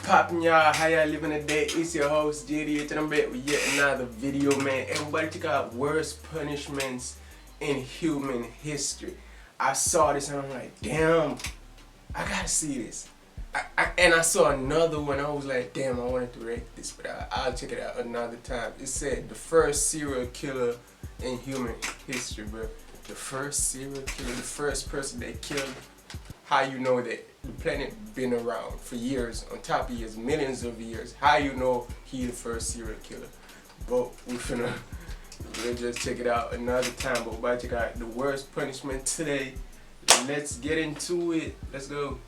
poppin', y'all? How y'all living today? It's your host JD, and I'm back with yet another video, man. Everybody check out worst punishments in human history. I saw this and I'm like, damn, I gotta see this. And I saw another one. I was like, damn, I wanted to react this, but I'll check it out another time. It said the first serial killer in human history, bro. The first serial killer, the first person that killed. How you know that the planet been around for years, on top of years, millions of years? How you know he the first serial killer? But we'll just check it out another time. But we'll check out the worst punishment today. Let's get into it. Let's go.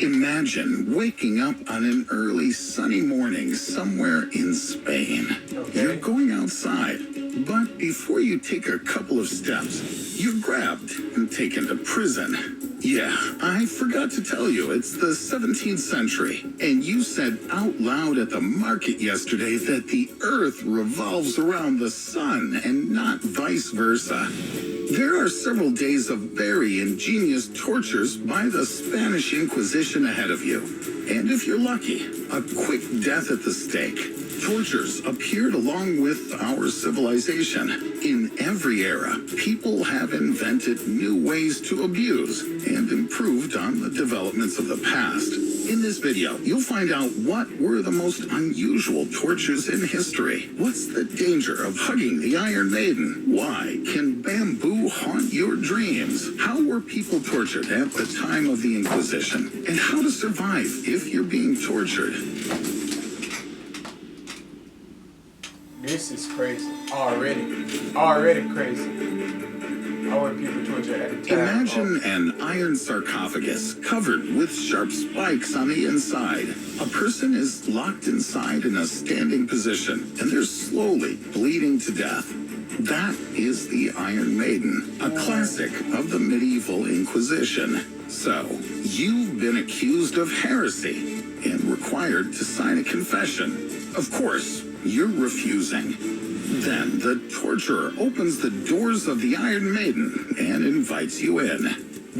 Imagine waking up on an early sunny morning somewhere in Spain. Okay. You're going outside, but before you take a couple of steps, you're grabbed and taken to prison. Yeah, I forgot to tell you, it's the 17th century, and you said out loud at the market yesterday that the earth revolves around the sun and not vice versa. There are several days of very ingenious tortures by the Spanish Inquisition ahead of you. And if you're lucky, a quick death at the stake. Tortures appeared along with our civilization. In every era, people have invented new ways to abuse and improved on the developments of the past. In this video, you'll find out what were the most unusual tortures in history. What's the danger of hugging the Iron Maiden? Why can bamboo haunt your dreams? How were people tortured at the time of the Inquisition? And how to survive if you're being tortured? This is crazy. Already crazy. How were people tortured at the time? Imagine an iron sarcophagus covered with sharp spikes on the inside. A person is locked inside in a standing position, and they're slowly bleeding to death. That is the Iron Maiden, a classic of the medieval Inquisition. So, you've been accused of heresy and required to sign a confession. Of course, you're refusing. Then the torturer opens the doors of the Iron Maiden and invites you in.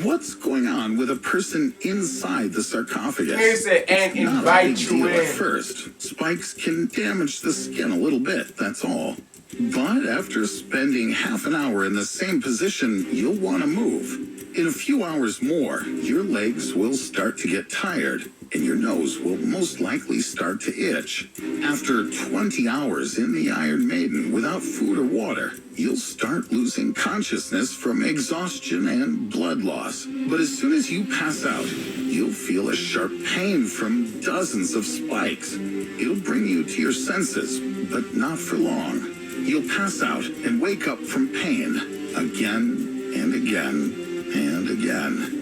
What's going on with a person inside the sarcophagus? And invite you in. At first, spikes can damage the skin a little bit, that's all. But after spending half an hour in the same position, you'll want to move. In a few hours more, your legs will start to get tired, and your nose will most likely start to itch. After 20 hours in the Iron Maiden without food or water, you'll start losing consciousness from exhaustion and blood loss. But as soon as you pass out, you'll feel a sharp pain from dozens of spikes. It'll bring you to your senses, but not for long. You'll pass out and wake up from pain again and again and again.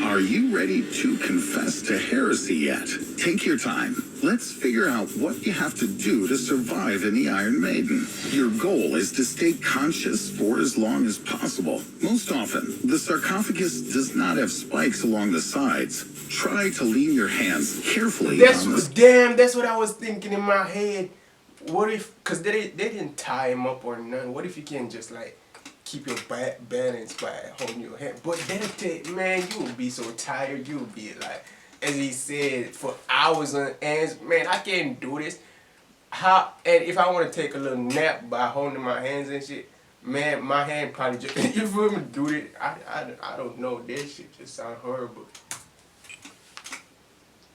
Are you ready to confess to heresy yet? Take your time. Let's figure out what you have to do to survive in the Iron Maiden. Your goal is to stay conscious for as long as possible. Most often, the sarcophagus does not have spikes along the sides. Try to lean your hands carefully on the... Damn, that's what I was thinking in my head. What if, because they didn't tie him up or nothing, what if you can just like keep your balance by holding your hand? But that'll take, man, you will be so tired, you will be like, as he said, for hours on ends. Man, I can't do this. How, and if I want to take a little nap by holding my hands and shit, man, my hand probably just, you feel me, do it. I don't know, that shit just sound horrible.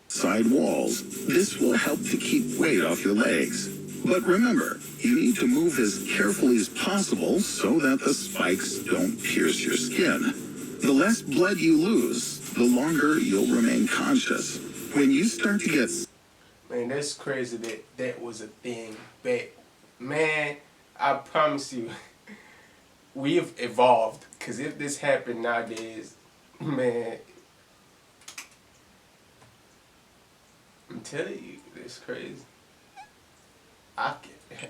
Side walls. This will help to keep weight off your legs. But remember, you need to move as carefully as possible so that the spikes don't pierce your skin. The less blood you lose, the longer you'll remain conscious. When you start to get... Man, that's crazy that was a thing. But, man, I promise you, we've evolved. Because if this happened nowadays, man, I'm telling you, it's crazy.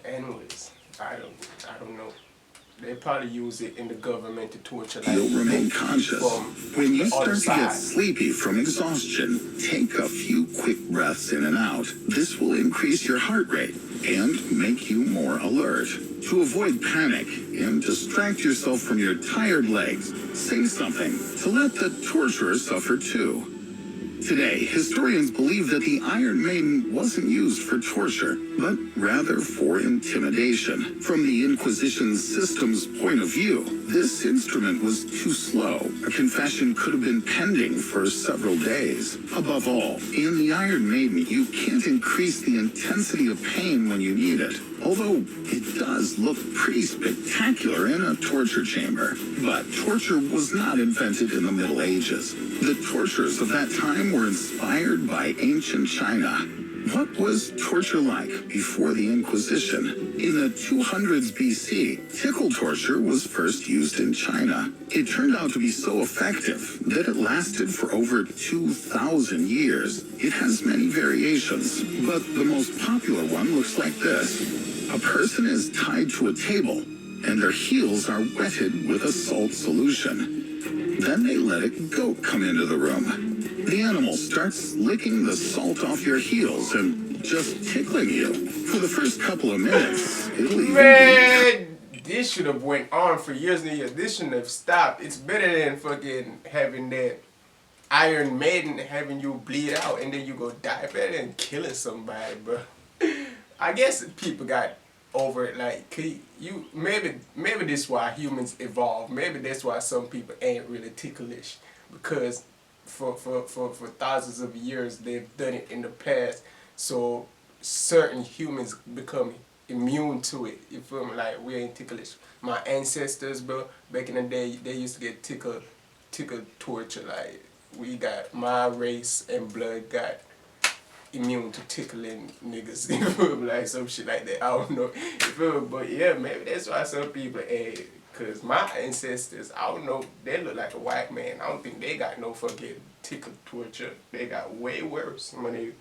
Anyways, I don't know. They probably use it in the government to torture. Like, you'll remain conscious. When you start to get sleepy from exhaustion, take a few quick breaths in and out. This will increase your heart rate and make you more alert. To avoid panic and distract yourself from your tired legs, say something to let the torturer suffer too. Today, historians believe that the Iron Maiden wasn't used for torture, but rather for intimidation. From the Inquisition system's point of view, this instrument was too slow. A confession could have been pending for several days. Above all, in the Iron Maiden, you can't increase the intensity of pain when you need it. Although it does look pretty spectacular in a torture chamber. But torture was not invented in the Middle Ages. The tortures of that time were inspired by ancient China. What was torture like before the Inquisition? In the 200s BC, tickle torture was first used in China. It turned out to be so effective that it lasted for over 2,000 years. It has many variations, but the most popular one looks like this. A person is tied to a table, and their heels are wetted with a salt solution. Then they let a goat come into the room. The animal starts licking the salt off your heels and just tickling you. For the first couple of minutes, it'll even Man, this should have went on for years and years. This shouldn't have stopped. It's better than fucking having that Iron Maiden having you bleed out and then you go die. Better than killing somebody, bro. I guess people got over it. Like, you maybe this is why humans evolved. Maybe that's why some people ain't really ticklish, because for thousands of years they've done it in the past. So certain humans become immune to it. You feel me? Like, we ain't ticklish. My ancestors, bro, back in the day, they used to get tickle torture. Like, we got my race and blood got immune to tickling niggas, you feel me? Like some shit like that. I don't know, you feel me? But yeah, maybe that's why some people ain't. Cause my ancestors, I don't know, they look like a white man. I don't think they got no fucking tickle torture. They got way worse when they.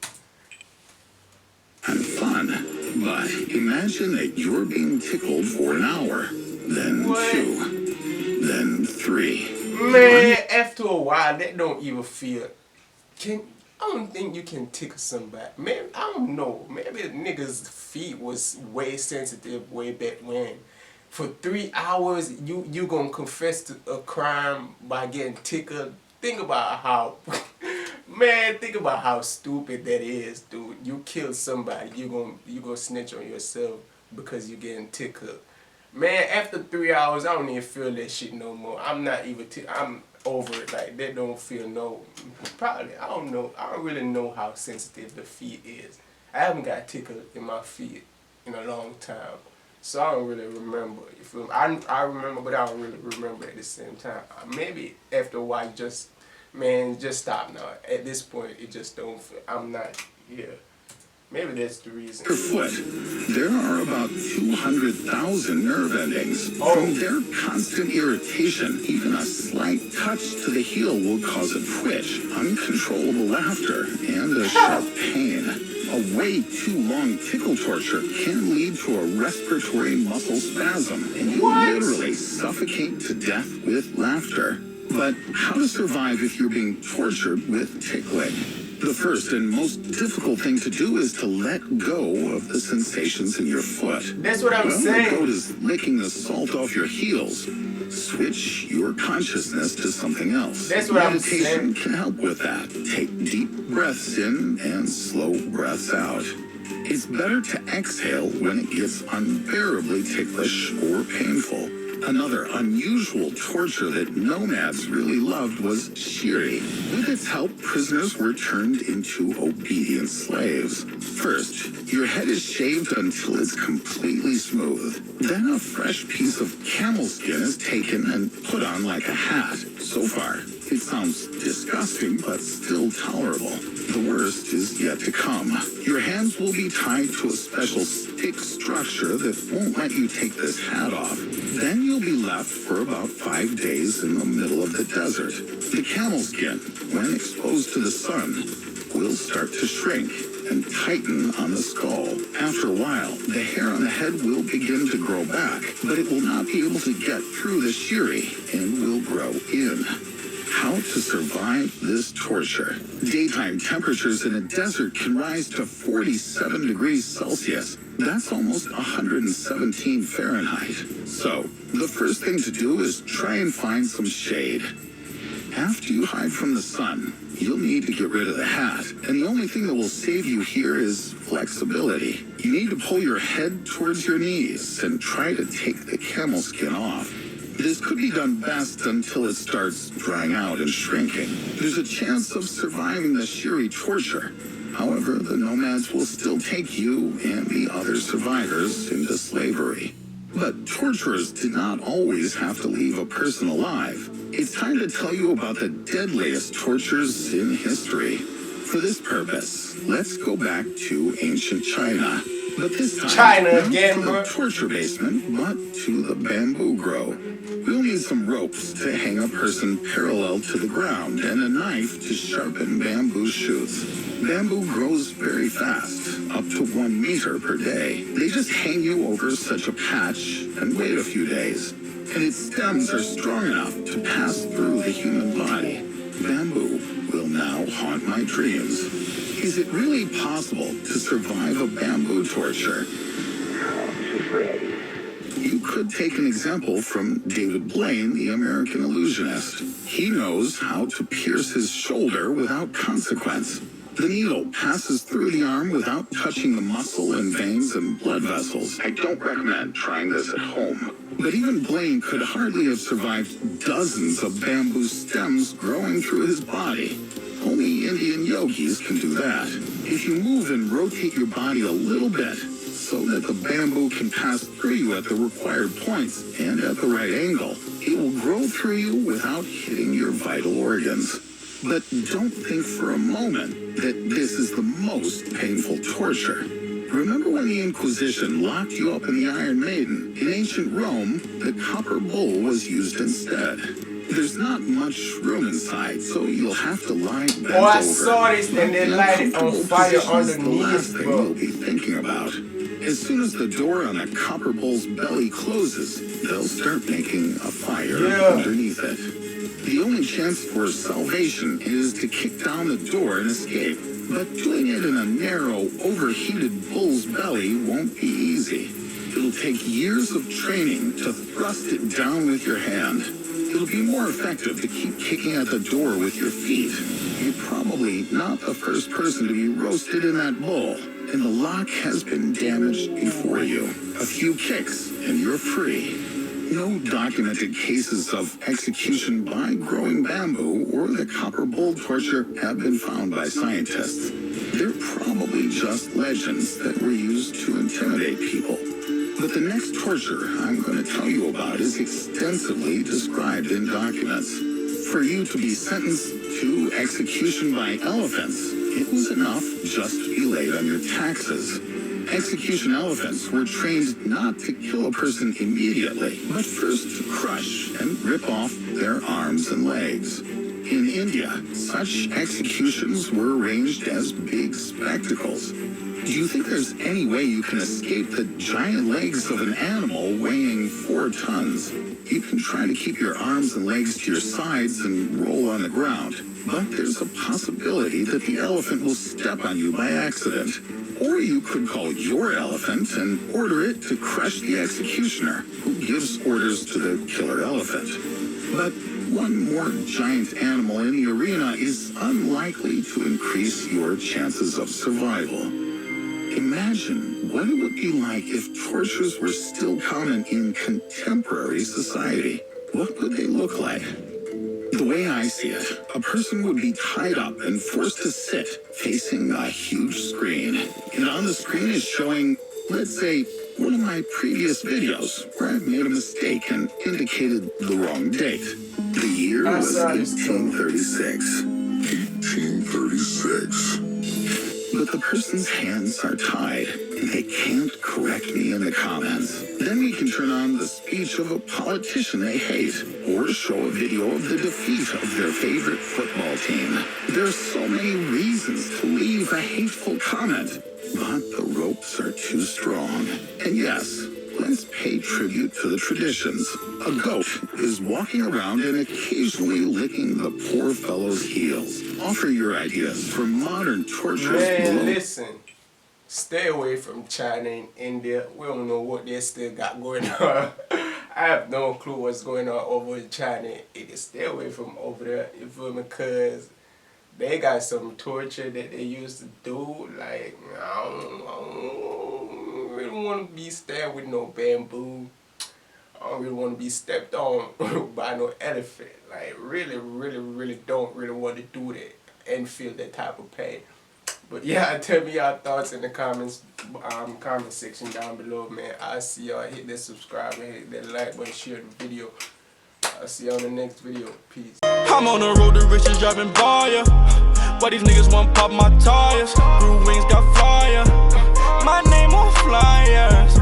and fun. But imagine that you're being tickled for an hour, then What? 2, then 3. Man, after a while, that don't even feel. I don't think you can tickle somebody. Man, I don't know. Maybe niggas' feet was way sensitive way back when. For 3 hours, you gonna confess to a crime by getting tickled. Think about how, man. Think about how stupid that is, dude. You kill somebody, you gonna snitch on yourself because you getting tickled. Man, after 3 hours, I don't even feel that shit no more. I'm not even. I'm over it. Like, that don't feel no. Probably, I don't know. I don't really know how sensitive the feet is. I haven't got tickled in my feet in a long time, so I don't really remember. You feel me? I remember, but I don't really remember at the same time. Maybe after a while, just stop now. At this point, it just don't feel. I'm not here. Maybe that's the reason. Per foot, there are about 200,000 nerve endings. Oh. From their constant irritation, even a slight touch to the heel will cause a twitch, uncontrollable laughter, and a sharp pain. A way too long tickle torture can lead to a respiratory muscle spasm, and you What? literally suffocate to death with laughter. But how to survive if you're being tortured with tickling? The first and most difficult thing to do is to let go of the sensations in your foot. That's what I'm The saying. goat is licking the salt off your heels. Switch your consciousness to something else. That's what I'm Meditation saying. can help with that. Take deep breaths in and slow breaths out. It's better to exhale when it gets unbearably ticklish or painful. Another unusual torture that nomads really loved was shiri. With its help, prisoners were turned into obedient slaves. First, your head is shaved until it's completely smooth. Then a fresh piece of camel skin is taken and put on like a hat. So far, it sounds disgusting, but still tolerable. The worst is yet to come. Your hands will be tied to a special stick structure that won't let you take this hat off. Then you'll be left for about 5 days in the middle of the desert. The camel skin, when exposed to the sun, will start to shrink and tighten on the skull. After a while, the hair on the head will begin to grow back, but it will not be able to get through the shiri and will grow in. How to survive this torture. Daytime temperatures in a desert can rise to 47 degrees Celsius. That's almost 117 Fahrenheit. So, the first thing to do is try and find some shade. After you hide from the sun, you'll need to get rid of the hat, and the only thing that will save you here is flexibility. You need to pull your head towards your knees and try to take the camel skin off. This could be done best until it starts drying out and shrinking. There's a chance of surviving the Shiri torture. However, the nomads will still take you and the other survivors into slavery. But torturers did not always have to leave a person alive. It's time to tell you about the deadliest tortures in history. For this purpose, let's go back to ancient China. But this time, China not again, to the bro. torture basement, but to the bamboo grove. We'll need some ropes to hang a person parallel to the ground and a knife to sharpen bamboo shoots. Bamboo grows very fast, up to 1 meter per day. They just hang you over such a patch and wait a few days. And its stems are strong enough to pass through the human body. Bamboo will now haunt my dreams. Is it really possible to survive a bamboo torture? You could take an example from David Blaine, the American illusionist. He knows how to pierce his shoulder without consequence. The needle passes through the arm without touching the muscle and veins and blood vessels. I don't recommend trying this at home. But even Blaine could hardly have survived dozens of bamboo stems growing through his body. Only Indian yogis can do that. If you move and rotate your body a little bit so that the bamboo can pass through you at the required points and at the right angle, it will grow through you without hitting your vital organs. But don't think for a moment that this is the most painful torture. Remember when the Inquisition locked you up in the Iron Maiden? In ancient Rome, the copper bull was used instead. There's not much room inside, so you'll have to lie bent over. Oh, I saw this and they light it on fire The last underneath, thing bro. you'll be thinking about. As soon as the door on a copper bull's belly closes, they'll start making a fire underneath it. The only chance for salvation is to kick down the door and escape. But doing it in a narrow, overheated bull's belly won't be easy. It'll take years of training to thrust it down with your hand. It'll be more effective to keep kicking at the door with your feet. You're probably not the first person to be roasted in that bull, and the lock has been damaged before you. A few kicks, and you're free. No documented cases of execution by growing bamboo or the copper bull torture have been found by scientists. They're probably just legends that were used to intimidate people. But the next torture I'm going to tell you about is extensively described in documents. For you to be sentenced to execution by elephants, it was enough just to be laid on your taxes. Execution elephants were trained not to kill a person immediately, but first to crush and rip off their arms and legs. In India, such executions were arranged as big spectacles. Do you think there's any way you can escape the giant legs of an animal weighing 4 tons? You can try to keep your arms and legs to your sides and roll on the ground, but there's a possibility that the elephant will step on you by accident. Or you could call your elephant and order it to crush the executioner, who gives orders to the killer elephant. But one more giant animal in the arena is unlikely to increase your chances of survival. Imagine what it would be like if tortures were still common in contemporary society. What would they look like? The way I see it, a person would be tied up and forced to sit facing a huge screen. And on the screen is showing, let's say, one of my previous videos where I've made a mistake and indicated the wrong date. The year was 1836. 1836. But the person's hands are tied, and they can't correct me in the comments. Then we can turn on the speech of a politician they hate, or show a video of the defeat of their favorite football team. There's so many reasons to leave a hateful comment, but the ropes are too strong. And yes, let's pay tribute to the traditions. A goat is walking around and occasionally licking the poor fellow's heels. Offer your ideas for modern torture. Man, listen. Stay away from China and India. We don't know what they still got going on. I have no clue what's going on over in China. Stay away from over there, you feel me? Because they got some torture that they used to do. Like, I don't really want to be stabbed with no bamboo. I don't really want to be stepped on by no elephant. Like, really don't really want to do that and feel that type of pain. But yeah, tell me your thoughts in the comment section down below, man. I'll see y'all. Hit that subscribe and hit that like button, share the video. I'll see y'all in the next video. Peace. I'm on the road to riches, driving by ya. Why these niggas want pop my tires? Blue wings got fire. My name on flyers.